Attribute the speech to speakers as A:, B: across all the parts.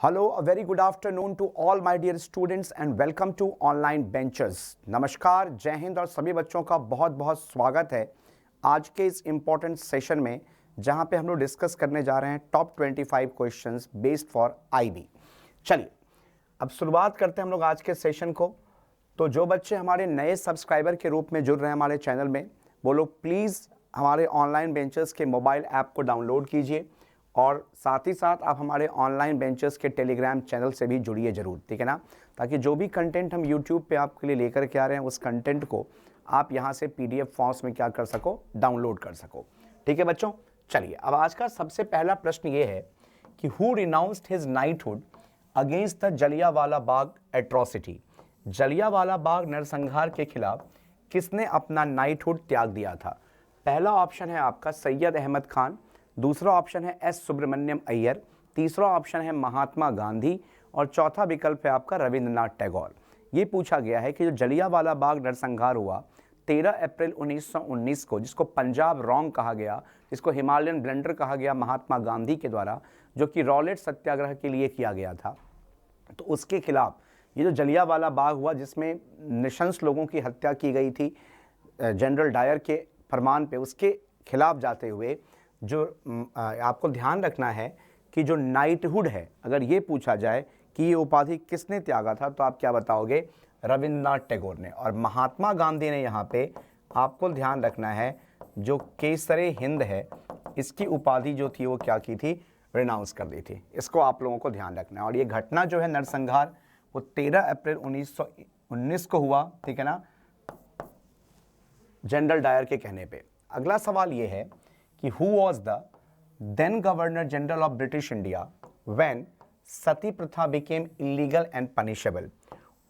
A: Hello, a very good afternoon to all my dear students and welcome to online benchers. नमस्कार, जय हिंद और सभी बच्चों का बहुत बहुत स्वागत है आज के इस इम्पोर्टेंट सेशन में जहां पे हम लोग डिस्कस करने जा रहे हैं top 25 questions based for IB. चलिए अब शुरुआत करते हैं हम लोग आज के सेशन को। तो जो बच्चे हमारे नए सब्सक्राइबर के रूप में जुड़ रहे हैं हमारे चैनल में, वो लोग प्लीज़ हमारे ऑनलाइन बेंचर्स के मोबाइल ऐप को डाउनलोड कीजिए और साथ ही साथ आप हमारे ऑनलाइन बेंचर्स के टेलीग्राम चैनल से भी जुड़िए ज़रूर, ठीक है ना, ताकि जो भी कंटेंट हम यूट्यूब पे आपके लिए लेकर के आ रहे हैं उस कंटेंट को आप यहाँ से पीडीएफ फॉर्म्स में क्या कर सको, डाउनलोड कर सको। ठीक है बच्चों, चलिए अब आज का सबसे पहला प्रश्न ये है कि who renounced his knighthood against the Jallianwala Bagh atrocity. Jallianwala Bagh नरसंहार के खिलाफ किसने अपना नाइटहुड त्याग दिया था? पहला ऑप्शन है आपका सैयद अहमद खान, दूसरा ऑप्शन है एस सुब्रमण्यम अय्यर, तीसरा ऑप्शन है महात्मा गांधी और चौथा विकल्प है आपका रविंद्रनाथ टैगोर। ये पूछा गया है कि जो जलियांवाला बाग नरसंहार हुआ 13 अप्रैल 1919 को, जिसको पंजाब रॉन्ग कहा गया, जिसको हिमालयन ब्लंडर कहा गया महात्मा गांधी के द्वारा, जो कि रॉलेट सत्याग्रह के लिए किया गया था, तो उसके खिलाफ ये जो जलियांवाला बाग हुआ जिसमें निशंस लोगों की हत्या की गई थी जनरल डायर के फरमान पे, उसके खिलाफ जाते हुए जो आपको ध्यान रखना है कि जो नाइटहुड है, अगर ये पूछा जाए कि ये उपाधि किसने त्यागा था, तो आप क्या बताओगे? रविंद्रनाथ टैगोर ने। और महात्मा गांधी ने यहाँ पे आपको ध्यान रखना है जो केसरे हिंद है, इसकी उपाधि जो थी वो क्या की थी? रिनाउंस कर दी थी। इसको आप लोगों को ध्यान रखना है। और ये घटना जो है नरसंहार वो 13 अप्रैल 1919 को हुआ, ठीक है ना, जनरल डायर के कहने पे। अगला सवाल ये है कि who was the then governor general of British India when sati pratha became illegal and punishable.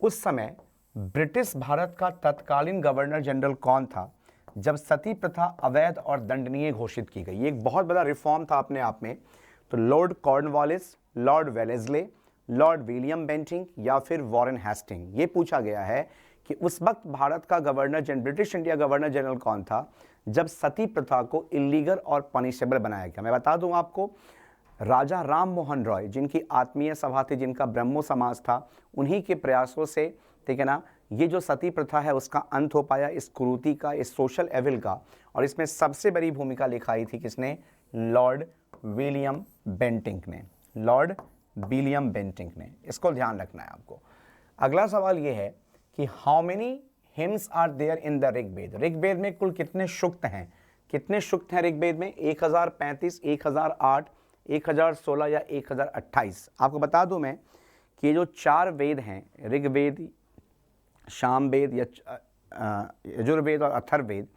A: उस समय ब्रिटिश भारत का तत्कालीन गवर्नर जनरल कौन था जब सती प्रथा अवैध और दंडनीय घोषित की गई? ये एक बहुत बड़ा रिफॉर्म था अपने आप में। तो Lord Cornwallis, Lord Wellesley, Lord William Bentinck या फिर वॉरेन हेस्टिंग। ये पूछा गया है कि उस वक्त भारत का governor British India governor general कौन था जब सती प्रथा को इलीगल और पनिशेबल बनाया गया। मैं बता दूं आपको, राजा राम मोहन रॉय, जिनकी आत्मीय सभा थी, जिनका ब्रह्मो समाज था, उन्हीं के प्रयासों से, ठीक है ना, ये जो सती प्रथा है उसका अंत हो पाया, इस कुरीति का, इस सोशल एविल का। और इसमें सबसे बड़ी भूमिका निभाई थी किसने? लॉर्ड विलियम बेंटिंक ने। लॉर्ड विलियम बेंटिंक ने। इसको ध्यान रखना है आपको। अगला सवाल ये है कि how many hymns are there in the Rigveda. Rigveda में कुल कितने सूक्त हैं? कितने सूक्त हैं ऋग्वेद में? 1035, 1008, 1016 या 1028? आपको बता दूं मैं कि ये जो 4 वेद हैं, ऋग्वेद, सामवेद या यजुर्वेद और अथर्ववेद,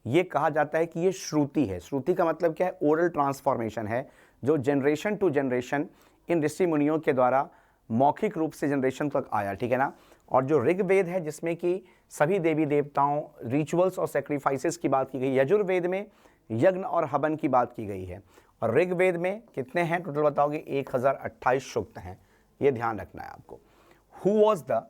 A: ये कहा जाता है कि ये श्रुति है। श्रुति का मतलब क्या है? ओरल ट्रांसफॉर्मेशन है, जो जनरेशन टू जनरेशन इन ऋषि मुनियों के द्वारा मौखिक रूप से जनरेशन तक आया, ठीक है ना। और जो ऋग्वेद है जिसमें कि सभी देवी देवताओं, रिचुअल्स और सेक्रीफाइसेस की बात की गई, यजुर्वेद में यज्ञ और हवन की बात की गई है, और ऋग्वेद में कितने हैं टोटल बताओगे? 1028 सूक्त हैं। ये ध्यान रखना है आपको। Who was the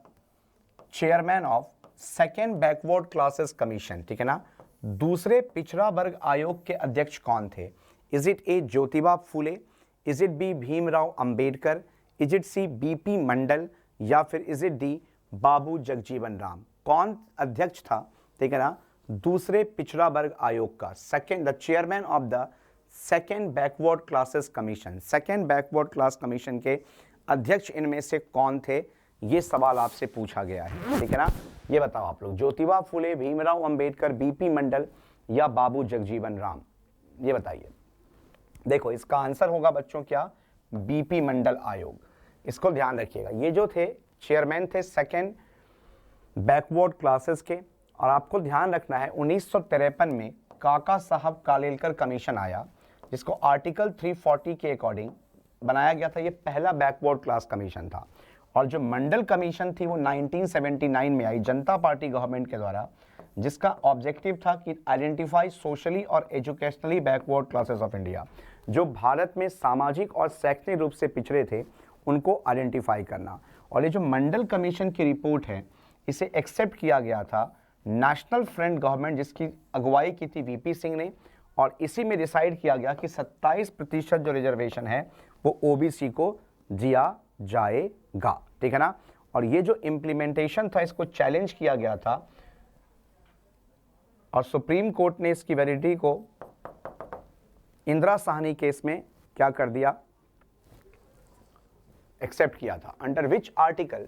A: chairman of second backward classes commission, ठीक है ना, दूसरे पिछड़ा वर्ग आयोग के अध्यक्ष कौन थे? Is it A Jyotiba Phule, is it B Bhimrao Ambedkar, is it C BP Mandal या फिर is it D Babu Jagjivan Ram? कौन अध्यक्ष था, ठीक है ना, दूसरे पिछड़ा वर्ग आयोग का? Second, the chairman of the second backward classes commission. Second backward class commission के अध्यक्ष इनमें से कौन थे? ये सवाल आपसे पूछा गया है, ठीक है ना। ये बताओ आप लोग, ज्योतिबा फुले, भीमराव अंबेडकर, बीपी मंडल या बाबू जगजीवन राम? ये बताइए। देखो इसका आंसर होगा बच्चों क्या? बीपी मंडल आयोग। इसको ध्यान रखिएगा। ये जो थे चेयरमैन थे सेकेंड बैकवर्ड क्लासेस के। और आपको ध्यान रखना है 1953 में काका साहब कालेलकर कमीशन आया, जिसको आर्टिकल 340 के अकॉर्डिंग बनाया गया था। ये पहला बैकवर्ड क्लास कमीशन था। और जो मंडल कमीशन थी वो 1979 में आई जनता पार्टी गवर्नमेंट के द्वारा, जिसका ऑब्जेक्टिव था कि आइडेंटिफाई सोशली और educationally backward classes of India. जो भारत में सामाजिक और शैक्षणिक रूप से पिछड़े थे उनको आइडेंटिफाई करना। और ये जो मंडल कमीशन की रिपोर्ट है, इसे एक्सेप्ट किया गया था नेशनल फ्रंट गवर्नमेंट, जिसकी अगुवाई की थी वीपी सिंह ने। और इसी में डिसाइड किया गया कि 27% जो रिजर्वेशन है वो ओबीसी को दिया जाएगा, ठीक है ना। और ये जो इम्प्लीमेंटेशन था इसको चैलेंज किया गया था और सुप्रीम कोर्ट ने इसकी वैलिडिटी को इंदिरा साहनी केस में क्या कर दिया, एक्सेप्ट किया था। Under which article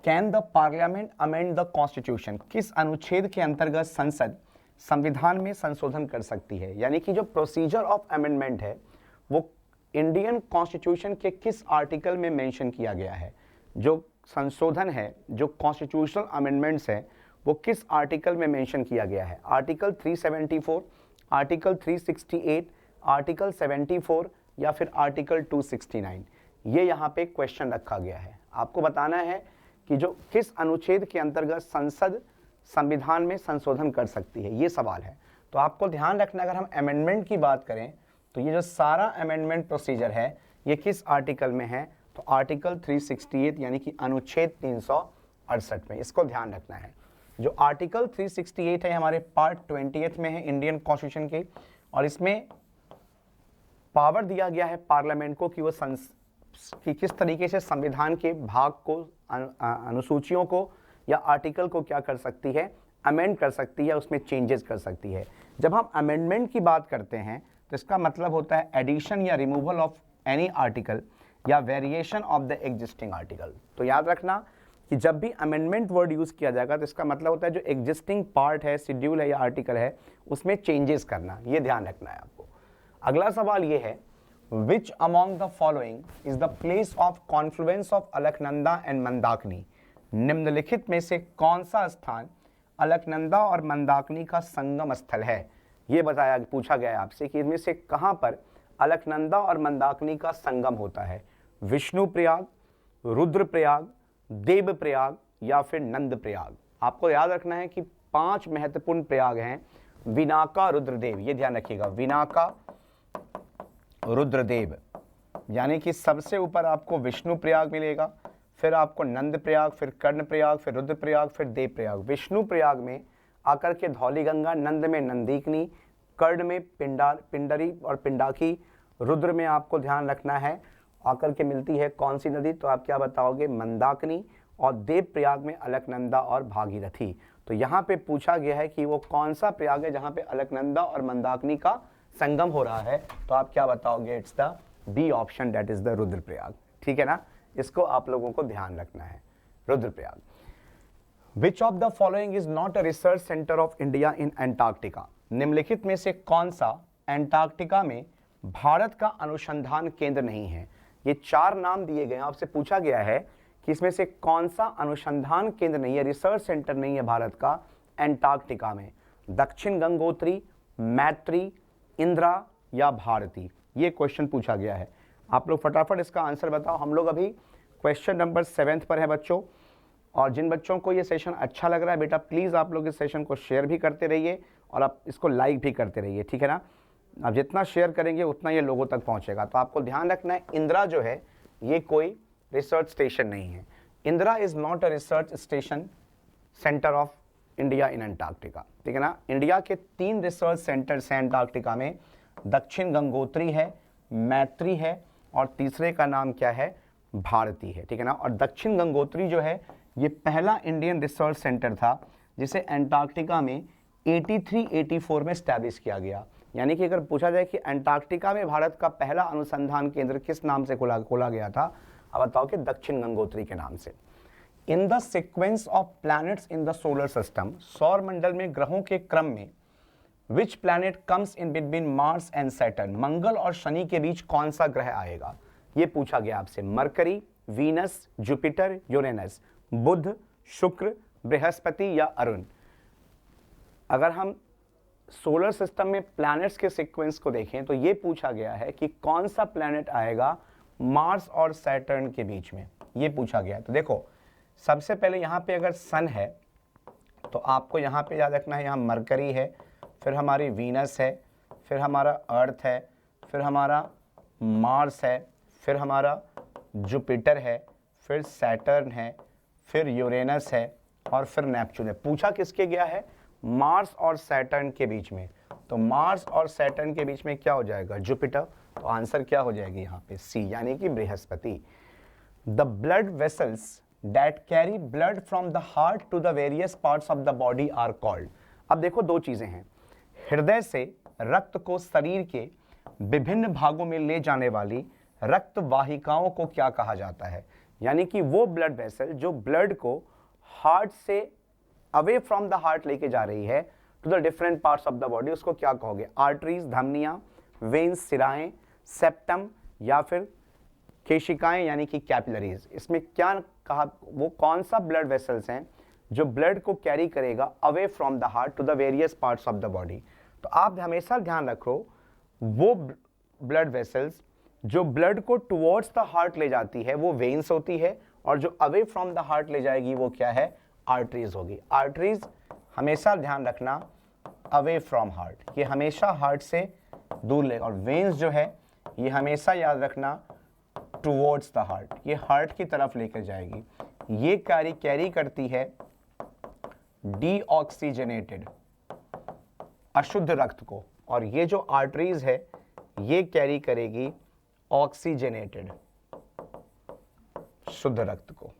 A: can the parliament amend the constitution, किस अनुच्छेद के अंतर्गत संसद संविधान में संशोधन कर सकती है। यानी कि जो प्रोसीजर ऑफ अमेंडमेंट है वो इंडियन कॉन्स्टिट्यूशन के किस आर्टिकल में मेंशन किया गया है। जो संशोधन है, जो कॉन्स्टिट्यूशनल अमेंडमेंट्स है, वो किस आर्टिकल में मेंशन किया गया है। आर्टिकल 374, आर्टिकल 368, आर्टिकल 74 या फिर आर्टिकल 269। ये यहाँ पे क्वेश्चन रखा गया है। आपको बताना है कि जो किस अनुच्छेद के अंतर्गत संसद संविधान में संशोधन कर सकती है, ये सवाल है। तो आपको ध्यान रखना, अगर हम अमेंडमेंट की बात करें तो ये जो सारा अमेंडमेंट प्रोसीजर है ये किस आर्टिकल में है, तो आर्टिकल 368 यानी कि अनुच्छेद 368 में। इसको ध्यान रखना है। जो आर्टिकल 368 है हमारे पार्ट 20 में है इंडियन कॉन्स्टिट्यूशन के, और इसमें पावर दिया गया है पार्लियामेंट को कि वो कि किस तरीके से संविधान के भाग को, अनुसूचियों को या आर्टिकल को क्या कर सकती है, अमेंड कर सकती है, उसमें चेंजेस कर सकती है। जब हम अमेंडमेंट की बात करते हैं तो इसका मतलब होता है एडिशन या रिमूवल ऑफ एनी आर्टिकल या variation of the existing article. तो याद रखना कि जब भी अमेंडमेंट वर्ड यूज़ किया जाएगा तो इसका मतलब होता है जो एग्जिस्टिंग पार्ट है, शेड्यूल है या आर्टिकल है, उसमें चेंजेस करना। ये ध्यान रखना है आपको। अगला सवाल ये है, Which among the following is the place of confluence of Alaknanda and Mandakini? निम्नलिखित में से कौन सा स्थान अलकनंदा और मंदाकिनी का संगम स्थल है? ये बताया, पूछा गया है आपसे कि इनमें से कहाँ पर अलकनंदा और मंदाकिनी का संगम होता है। विष्णु प्रयाग, रुद्रप्रयाग, देवप्रयाग या फिर नंद प्रयाग। आपको याद रखना है कि 5 महत्वपूर्ण प्रयाग हैं। विनाका, रुद्रदेव, ये ध्यान रखिएगा, विनाका, रुद्रदेव, यानी कि सबसे ऊपर आपको विष्णु प्रयाग मिलेगा, फिर आपको नंद प्रयाग, फिर कर्ण प्रयाग, फिर रुद्र प्रयाग, फिर देव प्रयाग। विष्णु प्रयाग में आकर के धौली गंगा, नंद में नंदीकनी, कर्ण में पिंडरी और पिंडाकी, रुद्र में आपको ध्यान रखना है आकर के मिलती है कौन सी नदी, तो आप क्या बताओगे, मंदाकिनी, और देव प्रयाग में अलकनंदा और भागीरथी। तो यहाँ पे पूछा गया है कि वो कौन सा प्रयाग है जहाँ पे अलकनंदा और मंदाकिनी का संगम हो रहा है, तो आप क्या बताओगे, it's the B option, that is the Rudraprayag. ठीक है ना, इसको आप लोगों को ध्यान रखना है, रुद्रप्रयाग। विच of the following is not a research centre of India in Antarctica? निम्नलिखित में से कौन सा एंटार्क्टिका में भारत का अनुसंधान केंद्र नहीं है? ये 4 नाम दिए गए हैं। आपसे पूछा गया है कि इसमें से कौन सा अनुसंधान केंद्र नहीं है, रिसर्च सेंटर नहीं है भारत का एंटार्क्टिका में। दक्षिण गंगोत्री, मैत्री, इंदिरा या भारती। ये क्वेश्चन पूछा गया है। आप लोग फटाफट इसका आंसर बताओ। हम लोग अभी क्वेश्चन नंबर 7 पर है बच्चों, और जिन बच्चों को ये सेशन अच्छा लग रहा है बेटा, प्लीज़ आप लोग इस सेशन को शेयर भी करते रहिए और आप इसको लाइक भी करते रहिए, ठीक है ना। आप जितना शेयर करेंगे उतना ये लोगों तक पहुंचेगा। तो आपको ध्यान रखना है, इंदिरा जो है ये कोई रिसर्च स्टेशन नहीं है। Indira is not a research station centre of India in Antarctica, ठीक है ना। इंडिया के 3 रिसर्च सेंटर्स हैं अंटार्कटिका में, दक्षिण गंगोत्री है, मैत्री है, और तीसरे का नाम क्या है, भारती है, ठीक है ना। और दक्षिण गंगोत्री जो है ये पहला इंडियन रिसर्च सेंटर था जिसे अंटार्कटिका में 83-84 में स्टैब्लिश किया गया। यानी कि अगर पूछा जाए कि अंटार्कटिका में भारत का पहला अनुसंधान केंद्र किस नाम से खोला गया था, अब बताओ कि दक्षिण गंगोत्री के नाम से। In the sequence of planets in the solar system, सौर मंडल में ग्रहों के क्रम में which planet comes in between Mars and Saturn, मंगल और शनि के बीच कौन सा ग्रह आएगा, ये पूछा गया आपसे। मरकरी, वीनस, जुपिटर, यूरेनस, बुध, शुक्र, बृहस्पति या अरुण। अगर हम सोलर सिस्टम में प्लैनेट्स के सीक्वेंस को देखें तो ये पूछा गया है कि कौन सा प्लैनेट आएगा मार्स और सैटर्न के बीच में, ये पूछा गया है। तो देखो सबसे पहले यहाँ पे अगर सन है तो आपको यहाँ पे याद रखना है, यहाँ मरकरी है, फिर हमारी वीनस है, फिर हमारा अर्थ है, फिर हमारा मार्स है, फिर हमारा जुपिटर है, फिर सैटर्न है, फिर यूरेनस है और फिर नेपच्यून है। पूछा किसके गया है, मार्स और सैटर्न के बीच में। तो मार्स और सैटर्न के बीच में क्या हो जाएगा, जुपिटर। तो आंसर क्या हो जाएगी यहाँ पे, सी, यानी कि Brihaspati. The blood vessels that carry blood from the heart to the various parts of the body are called. अब देखो दो चीजें हैं, हृदय से रक्त को शरीर के विभिन्न भागों में ले जाने वाली रक्त वाहिकाओं को क्या कहा जाता है? यानी कि वो ब्लड वेसल जो ब्लड को हार्ट से अवे फ्रॉम द हार्ट लेके जा रही है to the different parts of the body, उसको क्या कहोगे? आर्टरीज, धमनियां, वेन्स, सिराएं, सेप्टम या फिर केशिकाएं यानी कि कैपिलरीज। इसमें क्या कहा, वो कौन सा ब्लड वेसल्स हैं जो ब्लड को कैरी करेगा away from the heart to the various parts of the body? तो आप हमेशा ध्यान रखो वो ब्लड वेसल्स जो ब्लड को टुवर्ड्स द हार्ट ले जाती है वो वेन्स होती है, और जो अवे फ्रॉम द हार्ट ले जाएगी वो क्या है? आर्टरीज होगी। आर्टरीज हमेशा ध्यान रखना अवे फ्रॉम हार्ट, ये हमेशा हार्ट से दूर ले, और वेन्स जो है ये हमेशा याद रखना टुवर्ड्स द हार्ट, ये हार्ट की तरफ लेकर जाएगी। ये कैरी करती है डीऑक्सीजनेटेड अशुद्ध रक्त को, और ये जो आर्टरीज है ये कैरी करेगी ऑक्सीजनेटेड शुद्ध रक्त को,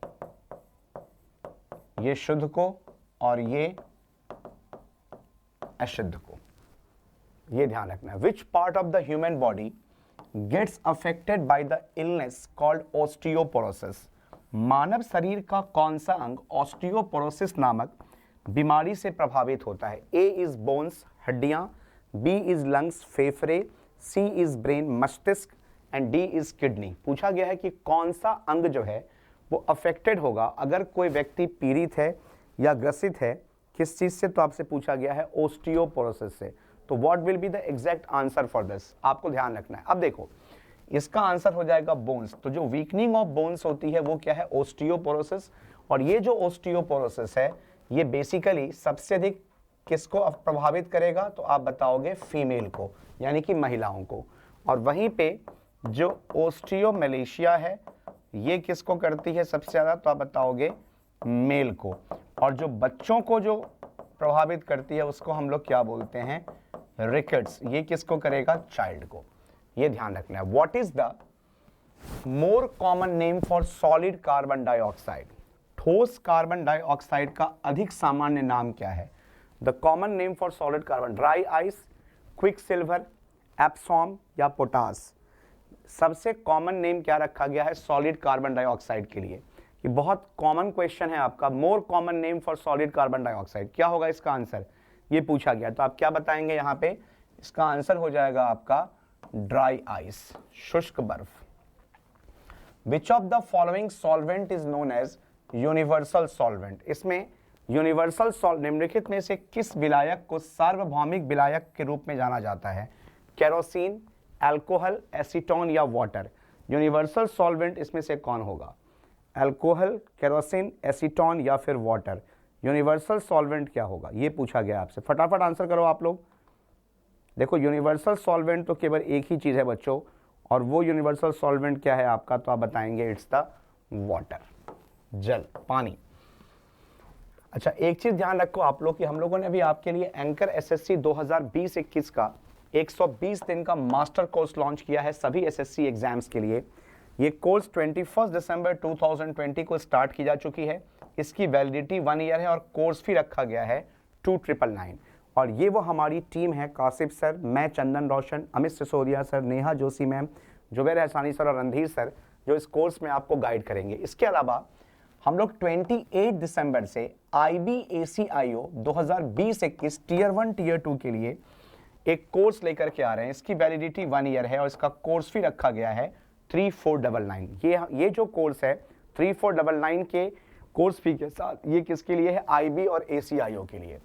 A: ये शुद्ध को और ये अशुद्ध को, ये ध्यान रखना। Which part of the human body gets affected by the illness called osteoporosis? मानव शरीर का कौन सा अंग ऑस्टियोपोरोसिस नामक बीमारी से प्रभावित होता है? ए इज बोन्स हड्डियां, बी इज लंग्स फेफड़े, सी इज ब्रेन मस्तिष्क एंड डी इज किडनी। पूछा गया है कि कौन सा अंग जो है वो अफेक्टेड होगा अगर कोई व्यक्ति पीड़ित है या ग्रसित है किस चीज से? तो आपसे पूछा गया है ऑस्टियोपोरोसिस से। तो what will be the exact answer for this, आपको ध्यान रखना है। अब देखो इसका आंसर हो जाएगा बोन्स। तो जो वीकनिंग ऑफ बोन्स होती है वो क्या है? ऑस्टियोपोरोसिस। और ये जो ऑस्टियोपोरोसिस है ये बेसिकली सबसे अधिक किसको प्रभावित करेगा? तो आप बताओगे फीमेल को, यानी कि महिलाओं को। और वहीं पे जो ऑस्टियोमेलेशिया है ये किसको करती है सबसे ज्यादा? तो आप बताओगे मेल को। और जो बच्चों को जो प्रभावित करती है उसको हम लोग क्या बोलते हैं? रिकेट्स। ये किसको करेगा? चाइल्ड को। ये ध्यान रखना है। What is the more common name for solid carbon dioxide? ठोस कार्बन डाइऑक्साइड का अधिक सामान्य नाम क्या है? The common name for solid carbon, dry ice, quicksilver, Epsom या पोटास? सबसे कॉमन नेम क्या रखा गया है सॉलिड कार्बन डाइऑक्साइड के लिए? ये बहुत कॉमन क्वेश्चन है आपका। मोर common name for solid carbon dioxide क्या होगा इसका आंसर? ये पूछा गया। तो आप क्या बताएंगे यहाँ पे? इसका आंसर हो जाएगा आपका ड्राई आइस, शुष्क बर्फ। Which of the following solvent is known as universal solvent? इसमें यूनिवर्सल निम्नलिखित में से किस विलायक को सार्वभौमिक विलायक के रूप में जाना जाता है? केरोसिन, अल्कोहल, एसीटोन या वाटर? यूनिवर्सल सॉल्वेंट इसमें से कौन होगा? अल्कोहल, केरोसिन, एसीटोन या फिर वाटर? यूनिवर्सल सॉल्वेंट क्या होगा ये पूछा गया आपसे। फटाफट आंसर करो आप लोग। देखो यूनिवर्सल सॉल्वेंट तो केवल एक ही चीज है बच्चों, और वो यूनिवर्सल सॉल्वेंट क्या है आपका? तो आप बताएंगे इट्स द वाटर, जल, पानी। अच्छा एक चीज ध्यान रखो आप लोग कि हम लोगों ने भी आपके लिए एंकर एसएससी 2020-21 का 120 दिन का मास्टर कोर्स लॉन्च किया है सभी एसएससी एग्जाम्स के लिए। ये कोर्स 21 दिसंबर 2020 को स्टार्ट की जा चुकी है। इसकी वैलिडिटी 1 ईयर है और कोर्स फी रखा गया है 2999। और ये वो हमारी टीम है, कासिफ सर, मैं Chandan Roshan, Amit Sisodia sir, Neha Joshi ma'am, Zubair Ehsani sir और रणधीर सर, जो इस कोर्स में आपको गाइड करेंगे। इसके अलावा हम लोग 28 दिसंबर से IBACIO 2020-21 टियर 1 टियर 2 के लिए एक कोर्स लेकर के आ रहे हैं। इसकी वैलिडिटी 1 ईयर है और इसका कोर्स फी रखा गया है 3499। ये जो कोर्स है 3499 के कोर्स फी के साथ ये किसके लिए है? IB और ACIO के लिए।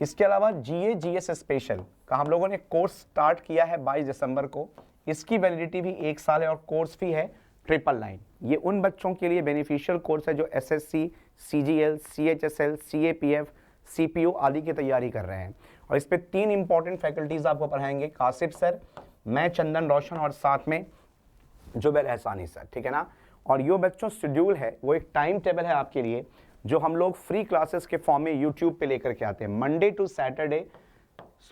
A: इसके अलावा GA GS स्पेशल का हम लोगों ने कोर्स स्टार्ट किया है 22 दिसंबर को। इसकी वैलिडिटी भी 1 साल है और कोर्स फी है 999। ये उन बच्चों के लिए बेनिफिशियल कोर्स है जो SSC, CGL, CHSL, CAPF, CPO आदि की तैयारी कर रहे हैं। और इस पे 3 इंपॉर्टेंट फैकल्टीज आपको पढ़ाएंगे, कासिफ सर, मैं चंदन रोशन और साथ में जुबैर एहसानी सर, ठीक है ना। और ये बच्चों शेड्यूल है वो एक टाइम टेबल है आपके लिए जो हम लोग फ्री क्लासेस के फॉर्म में यूट्यूब पे लेकर के आते हैं। Monday to Saturday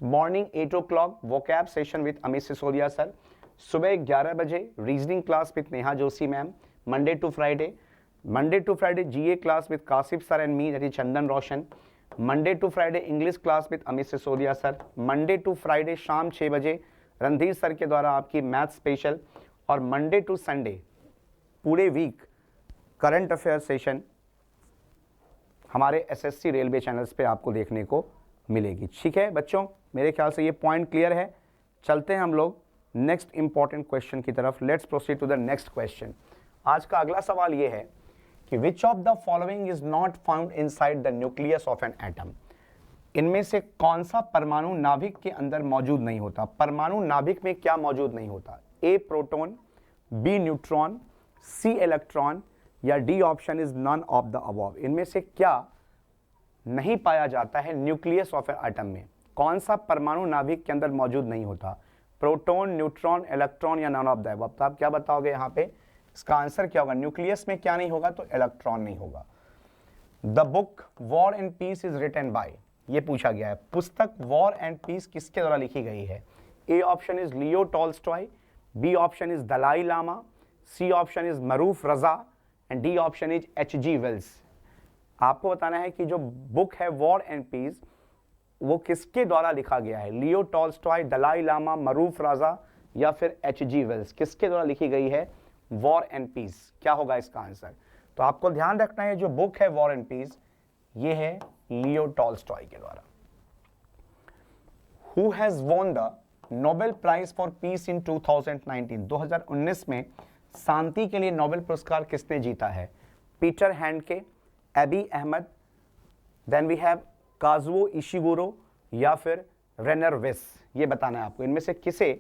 A: morning 8 o'clock vocab session with Amit Sisodia sir, सुबह 11 बजे reasoning class with Neha Joshi ma'am, Monday to Friday GA class with Kashif sir and me, that is Chandan Roshan. Monday to Friday English class with Amit Sisodia sir. Monday to Friday शाम 6 बजे Randhir sir के द्वारा आपकी math special. और Monday to Sunday पूरे week current affair session हमारे SSC railway channels पे आपको देखने को मिलेगी। ठीक है बच्चों, मेरे ख्याल से ये पॉइंट क्लियर है। चलते हैं हम लोग नेक्स्ट इंपॉर्टेंट क्वेश्चन की तरफ। Let's proceed to the next question. आज का अगला सवाल ये है कि which of the following is not found inside the nucleus of an atom. इनमें से कौन सा परमाणु नाभिक के अंदर मौजूद नहीं होता। परमाणु नाभिक में क्या मौजूद नहीं होता? A proton, B neutron, C electron या D option is none of the above. इनमें से क्या नहीं पाया जाता है न्यूक्लियस ऑफ एन एटम में? कौन सा परमाणु नाभिक के अंदर मौजूद नहीं होता? प्रोटॉन, न्यूट्रॉन, इलेक्ट्रॉन या नन ऑफ द अबव। तो आप क्या बताओगे यहाँ पे? इसका आंसर क्या होगा? न्यूक्लियस में क्या नहीं होगा? तो इलेक्ट्रॉन नहीं होगा। The book War and Peace is written by, ये पूछा गया है। पुस्तक वॉर एंड पीस किसके द्वारा लिखी गई है? A option is Leo Tolstoy, B option is Dalai Lama, C option is Maroof Raza and D option is H.G. Wells. आपको बताना है कि जो बुक है वॉर एंड पीस वो किसके द्वारा लिखा गया है? लियो टॉल्स्टॉय, दलाई लामा, मरूफ रजा या फिर H.G. वेल्स। किसके द्वारा लिखी गई है वॉर एंड पीस? क्या होगा इसका आंसर? तो आपको ध्यान रखना है जो बुक है वॉर एंड पीस ये है लियो टॉल्स्टॉय के द्वारा। Who has won the Nobel prize for peace in 2019? 2019 में शांति के लिए नोबेल पुरस्कार किसने जीता है? Peter Handke, Abiy Ahmed, then we have Kazuo Ishiguro या फिर रेनर वेस। ये बताना है आपको इनमें से किसे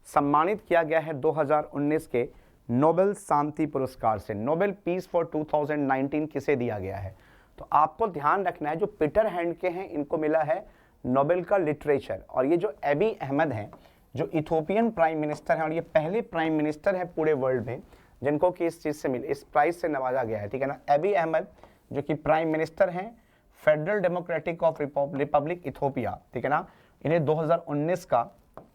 A: सम्मानित किया गया है 2019 के नोबेल शांति पुरस्कार से। नोबेल पीस फॉर 2019 किसे दिया गया है? तो आपको ध्यान रखना है जो पीटर हैंडके हैं इनको मिला है नोबेल का लिटरेचर, और ये जो एबी अहमद हैं जो इथोपियन प्राइम मिनिस्टर हैं और ये पहले प्राइम मिनिस्टर हैं पूरे वर्ल्ड में जिनको कि इस चीज़ से इस प्राइज से नवाजा गया है। ठीक है ना। एबी अहमद जो कि प्राइम मिनिस्टर हैं federal democratic of Republic Ethiopia, ठीक है ना, इन्हें 2019 का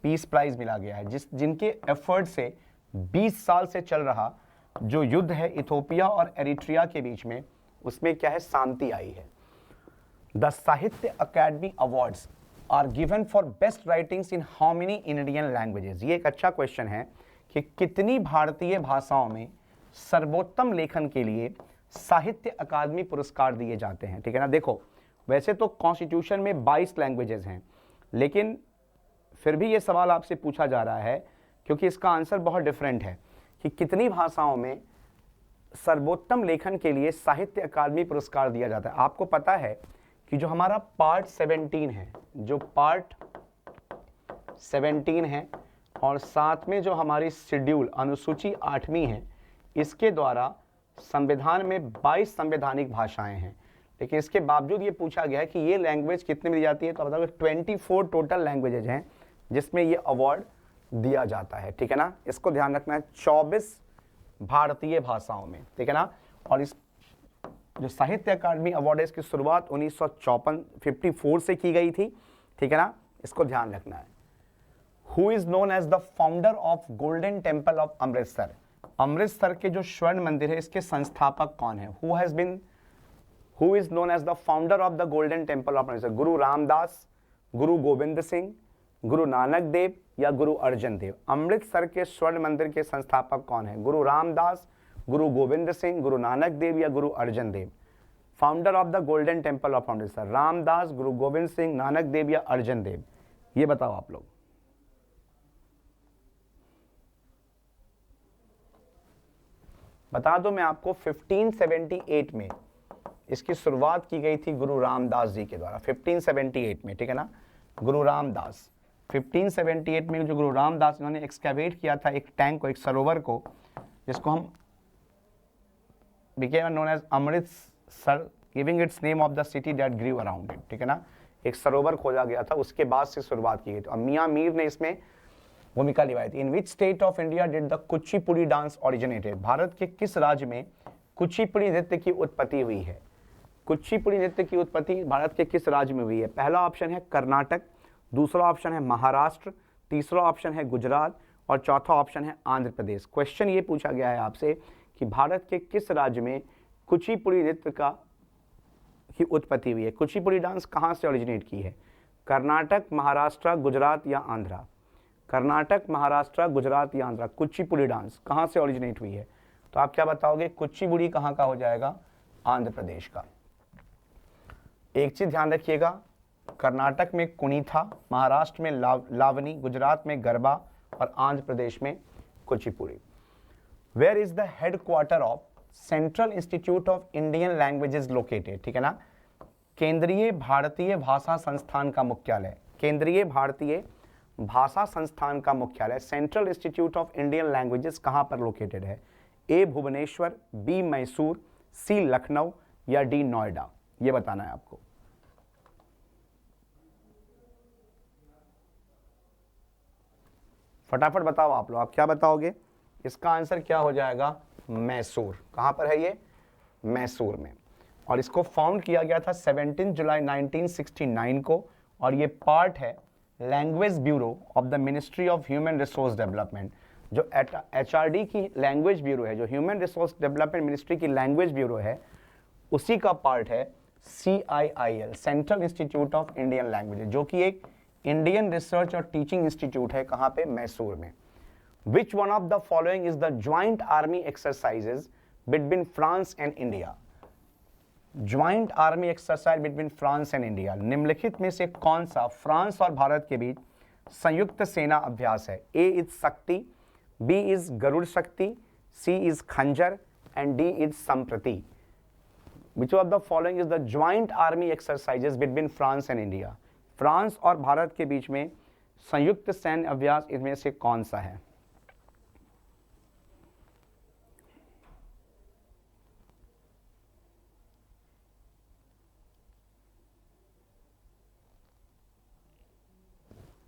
A: पीस प्राइज मिला गया है जिनके एफर्ट से 20 साल से चल रहा जो युद्ध है इथोपिया और एरिट्रिया के बीच में उसमें क्या है शांति आई है। The Sahitya Akademi awards are given for best writings in how many Indian languages. ये एक अच्छा क्वेश्चन है कि कितनी भारतीय भाषाओं में सर्वोत्तम लेखन के लिए साहित्य अकादमी पुरस्कार दिए जाते हैं। ठीक है ना। देखो वैसे तो कॉन्स्टिट्यूशन में 22 लैंग्वेजेस हैं लेकिन फिर भी ये सवाल आपसे पूछा जा रहा है क्योंकि इसका आंसर बहुत डिफरेंट है कि कितनी भाषाओं में सर्वोत्तम लेखन के लिए साहित्य अकादमी पुरस्कार दिया जाता है। आपको पता है कि जो हमारा पार्ट 17 है, जो पार्ट 17 है और साथ में जो हमारी शेड्यूल अनुसूची 8वीं है, इसके द्वारा संविधान में 22 संवैधानिक भाषाएं हैं, लेकिन इसके बावजूद ये पूछा गया है कि ये लैंग्वेज कितने में दी जाती है। तो बताओ 24 टोटल लैंग्वेजेज हैं जिसमें ये अवार्ड दिया जाता है। ठीक है ना। इसको ध्यान रखना है 24 भारतीय भाषाओं में। ठीक है ना। और इस जो साहित्य अकादमी अवार्ड है इसकी शुरुआत 1954 से की गई थी। ठीक है ना। इसको ध्यान रखना है। Who is known as the founder of Golden Temple of Amritsar? Amritsar के जो स्वर्ण मंदिर है इसके संस्थापक कौन है? Who is known as the founder of the Golden Temple of Amritsar? Guru Ramdas, Guru Gobind Singh, Guru Nanak Dev या गुरु अर्जन देव? अमृतसर के स्वर्ण मंदिर के संस्थापक कौन है? गुरु रामदास, गुरु गोविंद सिंह, गुरु नानक देव या Guru Arjan Dev? Founder of the Golden Temple of Amritsar Ramdas, Guru Gobind Singh, Nanak Dev या अर्जन देव? ये बताओ आप लोग। बता दो मैं आपको 1578 में इसकी शुरुआत की गई थी गुरु रामदास जी के द्वारा 1578 में। ठीक है ना। गुरु रामदास 1578 में जो गुरु रामदास इन्होंने एक्सकैवेट किया था एक टैंक को, एक सरोवर को, जिसको हम became known as Amritsar, giving its name of the city that grew around it. ठीक है ना। एक सरोवर खोजा गया था उसके बाद से शुरुआत की गई। तो मियाँ मीर ने इसमें भूमिका निभाई थी। In which state of India did the Kuchipudi dance originated? Bharat के किस राज्य में कुचिपुड़ी नृत्य की उत्पत्ति हुई है? कुचिपुड़ी नृत्य की उत्पत्ति भारत के किस राज्य में हुई है? पहला ऑप्शन है कर्नाटक, दूसरा ऑप्शन है महाराष्ट्र, तीसरा ऑप्शन है गुजरात और चौथा ऑप्शन है आंध्र प्रदेश। क्वेश्चन ये पूछा गया है आपसे कि भारत के किस राज्य में कुचिपुड़ी नृत्य की उत्पत्ति हुई है। कुचिपुड़ी डांस कहाँ से ओरिजिनेट की है? कर्नाटक, महाराष्ट्र, गुजरात या आंध्रा? कर्नाटक, महाराष्ट्र, गुजरात या आंध्रा? कुचिपुड़ी डांस कहाँ से ओरिजिनेट हुई है? तो आप क्या बताओगे? कुचिपुड़ी कहाँ का हो जाएगा? आंध्र प्रदेश का। एक चीज ध्यान रखिएगा, कर्नाटक में कुनीथा, महाराष्ट्र में लावनी, गुजरात में गरबा और आंध्र प्रदेश में Kuchipudi. Where is the headquarter of Central Institute of Indian Languages located? ठीक है ना, केंद्रीय भारतीय भाषा संस्थान का मुख्यालय, केंद्रीय भारतीय भाषा संस्थान का मुख्यालय central Institute of Indian languages कहां पर लोकेटेड है? ए भुवनेश्वर, बी मैसूर, सी लखनऊ या डी नोएडा? ये बताना है आपको। फटाफट बताओ आप लोग, आप क्या बताओगे? इसका आंसर क्या हो जाएगा? मैसूर। कहां पर है ये? मैसूर में। और इसको फाउंड किया गया था 17 जुलाई 1969 को, और ये पार्ट है language bureau of the ministry of human resource development. जो HRD की लैंग्वेज ब्यूरो है, जो ह्यूमन रिसोर्स डेवलपमेंट मिनिस्ट्री की लैंग्वेज ब्यूरो है, उसी का पार्ट है CIIL, central Institute of Indian language, जो कि एक इंडियन रिसर्च और टीचिंग इंस्टीट्यूट है। कहां पे? मैसूर में। Which one of the following is the joint army exercises between France and India? Joint army exercise between France and India, निम्नलिखित में से कौन सा फ्रांस और भारत के बीच संयुक्त सेना अभ्यास है? A is शक्ति, B is गरुड़ शक्ति, C is खंजर and D is संप्रति। Which of the following is the joint army exercises between France and India? France और भारत के बीच में संयुक्त सैन्य अभ्यास इनमें से कौन सा है?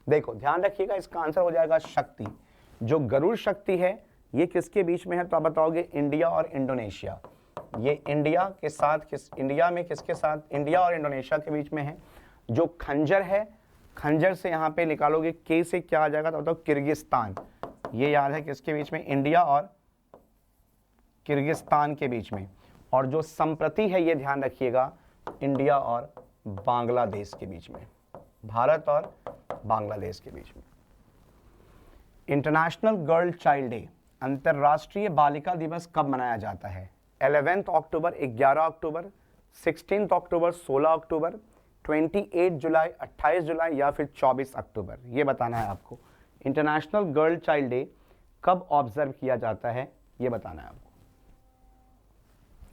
A: देखो ध्यान रखिएगा, इसका आंसर हो जाएगा शक्ति। जो गरुड़ शक्ति है ये किसके बीच में है? तो आप बताओगे इंडिया और इंडोनेशिया। ये इंडिया के साथ इंडिया में किसके साथ? इंडिया और इंडोनेशिया के बीच में है। जो खंजर है, खंजर से यहाँ पे निकालोगे के से क्या आ जाएगा? तो बताओ किर्गिस्तान। ये याद है किसके बीच में? इंडिया और किर्गिस्तान के बीच में। और जो संप्रति है ये ध्यान रखिएगा, इंडिया और बांग्लादेश के बीच में, भारत और बांग्लादेश के बीच में। इंटरनेशनल गर्ल चाइल्ड डे, अंतरराष्ट्रीय बालिका दिवस कब मनाया जाता है? 11 अक्टूबर, 11 अक्टूबर, 16 अक्टूबर, 16 अक्टूबर, 28 जुलाई, 28 जुलाई या फिर 24 अक्टूबर? ये बताना है आपको। इंटरनेशनल गर्ल चाइल्ड डे कब ऑब्जर्व किया जाता है ये बताना है आपको।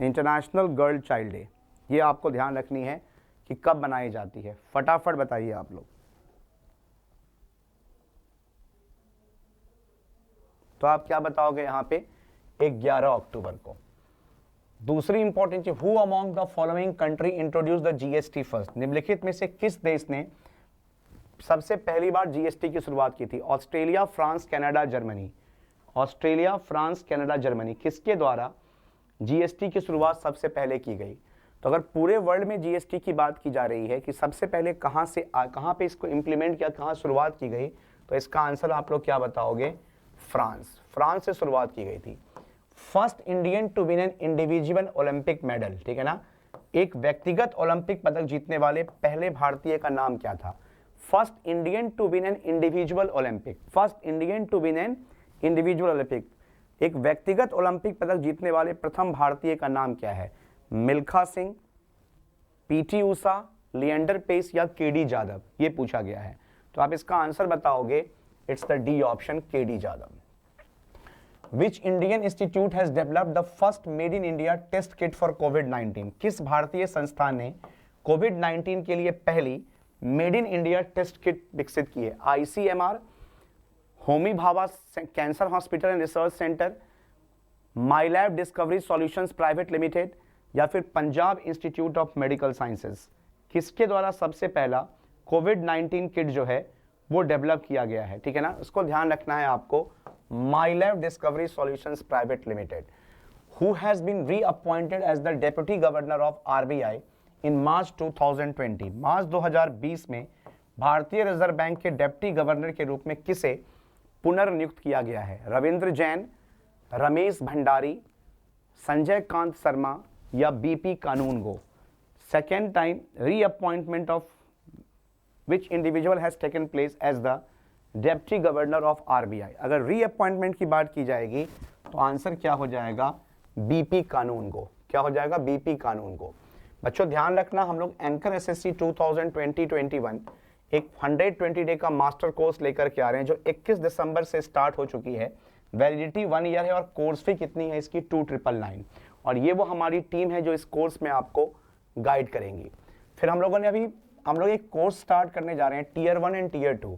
A: इंटरनेशनल गर्ल चाइल्ड डे ये आपको ध्यान रखनी है कि कब मनाई जाती है। फटाफट बताइए आप लोग। तो आप क्या बताओगे यहाँ पे? 11 अक्टूबर को। दूसरी इंपॉर्टेंट चीज, who among the following country introduce the GST first? निम्नलिखित में से किस देश ने सबसे पहली बार GST की शुरुआत की थी? Australia, France, Canada, Germany. Australia, France, Canada, Germany. किसके द्वारा GST की शुरुआत सबसे पहले की गई? तो अगर पूरे वर्ल्ड में GST की बात की जा रही है कि सबसे पहले कहाँ पे इसको इंप्लीमेंट किया, कहाँ शुरुआत की गई, तो इसका आंसर आप लोग क्या बताओगे? फ्रांस। फ्रांस से शुरुआत की गई थी। First Indian to win an individual Olympic medal, ठीक है ना, एक व्यक्तिगत ओलंपिक पदक जीतने वाले पहले भारतीय का नाम क्या था? First Indian to win an individual Olympic, first Indian to win an individual Olympic, एक व्यक्तिगत ओलंपिक पदक जीतने वाले प्रथम भारतीय का नाम क्या है? मिल्खा सिंह, PT ऊषा, लिएंडर पेस या KD जाधव? ये पूछा गया है। तो आप इसका आंसर बताओगे, it's the D option, KD Jadhav. Which Indian institute has developed the first made in India test kit for COVID-19? किस भारतीय संस्थान ने COVID-19 के लिए पहली made in India test kit विकसित की है? ICMR, Homi Bhabha cancer hospital and research centre, Mylab Discovery Solutions Private Limited या फिर Punjab institute of medical sciences? किसके द्वारा सबसे पहला COVID-19 किट जो है वो डेवलप किया गया है? ठीक है ना, इसको ध्यान रखना है आपको। Mylab Discovery Solutions Private Limited. Who has been reappointed as the deputy governor of RBI in March 2020? March 2020 में भारतीय रिजर्व बैंक के डेप्यूटी गवर्नर के रूप में किसे पुनर्नियुक्त किया गया है? रविंद्र जैन, रमेश भंडारी, संजय कांत शर्मा या BP Kanungo. Second time reappointment of which individual has taken place as the deputy governor of RBI. अगर रीअपॉइंटमेंट की बात की जाएगी तो आंसर क्या हो जाएगा, बीपी कानूनगो। क्या हो जाएगा, बीपी कानूनगो। बच्चों ध्यान रखना, हम लोग एंकर एसएससी 2020-21 एक 120 डे का मास्टर कोर्स लेकर के आ रहे हैं जो 21 दिसंबर से स्टार्ट हो चुकी है। वैलिडिटी 1 ईयर है और कोर्स फी कितनी है इसकी 2999। और ये वो हमारी टीम है जो इस कोर्स में आपको गाइड करेंगी। फिर हम लोग एक कोर्स स्टार्ट करने जा रहे हैं tier 1 and tier 2,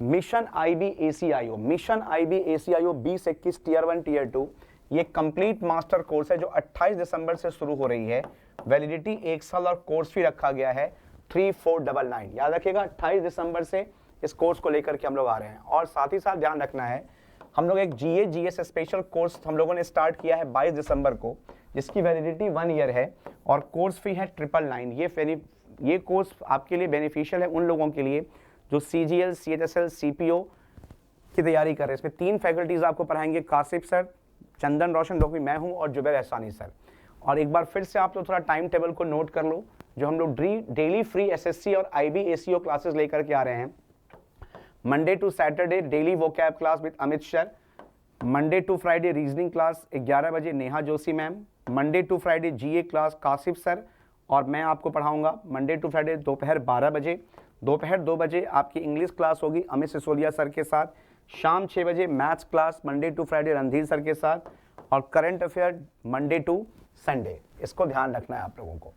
A: mission IB-ACIO। Mission IB-ACIO 20-21 tier 1 tier 2 ये कंप्लीट मास्टर कोर्स है जो 28 दिसंबर से शुरू हो रही है। वैलिडिटी 1 साल और कोर्स फी रखा गया है 3499। याद रखिएगा 28 दिसंबर से इस कोर्स को लेकर के हम लोग आ रहे हैं। और साथ ही साथ ध्यान रखना है, हम लोग एक GS स्पेशल कोर्स हम लोगों ने स्टार्ट किया है 22 दिसंबर को, जिसकी वैलिडिटी 1 ईयर है और कोर्स फी है 999। ये कोर्स आपके लिए बेनिफिशियल है उन लोगों के लिए जो CGL, CHSL, CPO की तैयारी कर रहे हैं। इसमें 3 फैकल्टीज आपको पढ़ाएंगे, कासिफ सर, चंदन रोशन डॉक्टर मैं हूं और जुबैर एहसानी सर। और एक बार फिर से आप लोग थोड़ा टाइम टेबल को नोट कर लो, जो हम लोग डेली फ्री SSC और IB-ACO क्लासेस लेकर के आ रहे हैं। Monday to Saturday daily vocab class with Amit sir, Monday to Friday reasoning class 11 बजे Neha Joshi ma'am, Monday to Friday GA class Kashif sir और मैं आपको पढ़ाऊंगा। मंडे टू फ्राइडे दोपहर 12 बजे, दोपहर 2 बजे आपकी इंग्लिश क्लास होगी अमित सिसोदिया सर के साथ। शाम 6 बजे maths class Monday to Friday Randhir sir के साथ और current affair Monday to Sunday. इसको ध्यान रखना है आप लोगों को।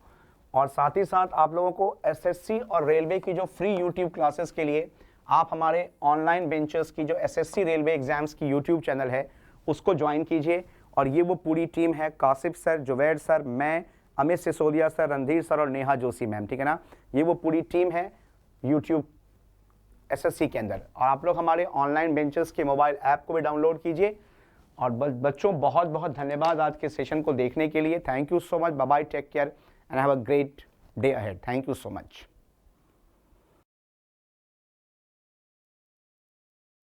A: और साथ ही साथ आप लोगों को SSC और रेलवे की जो फ्री यूट्यूब क्लासेस के लिए आप हमारे ऑनलाइन बेंचर्स की जो SSC रेलवे एग्जाम्स की यूट्यूब चैनल है उसको ज्वाइन कीजिए। और ये वो पूरी टीम है, कासिफ सर, जुबैर सर, मैं, अमित सिसोदिया सर, रणधीर सर और नेहा जोशी मैम, ठीक है ना। ये वो पूरी टीम है यूट्यूब SSC के अंदर। और आप लोग हमारे ऑनलाइन बेंचर्स के मोबाइल ऐप को भी डाउनलोड कीजिए। और बच्चों बहुत बहुत धन्यवाद आज के सेशन को देखने के लिए। Thank you so much, bye bye, take care and have a great day ahead. Thank you so much.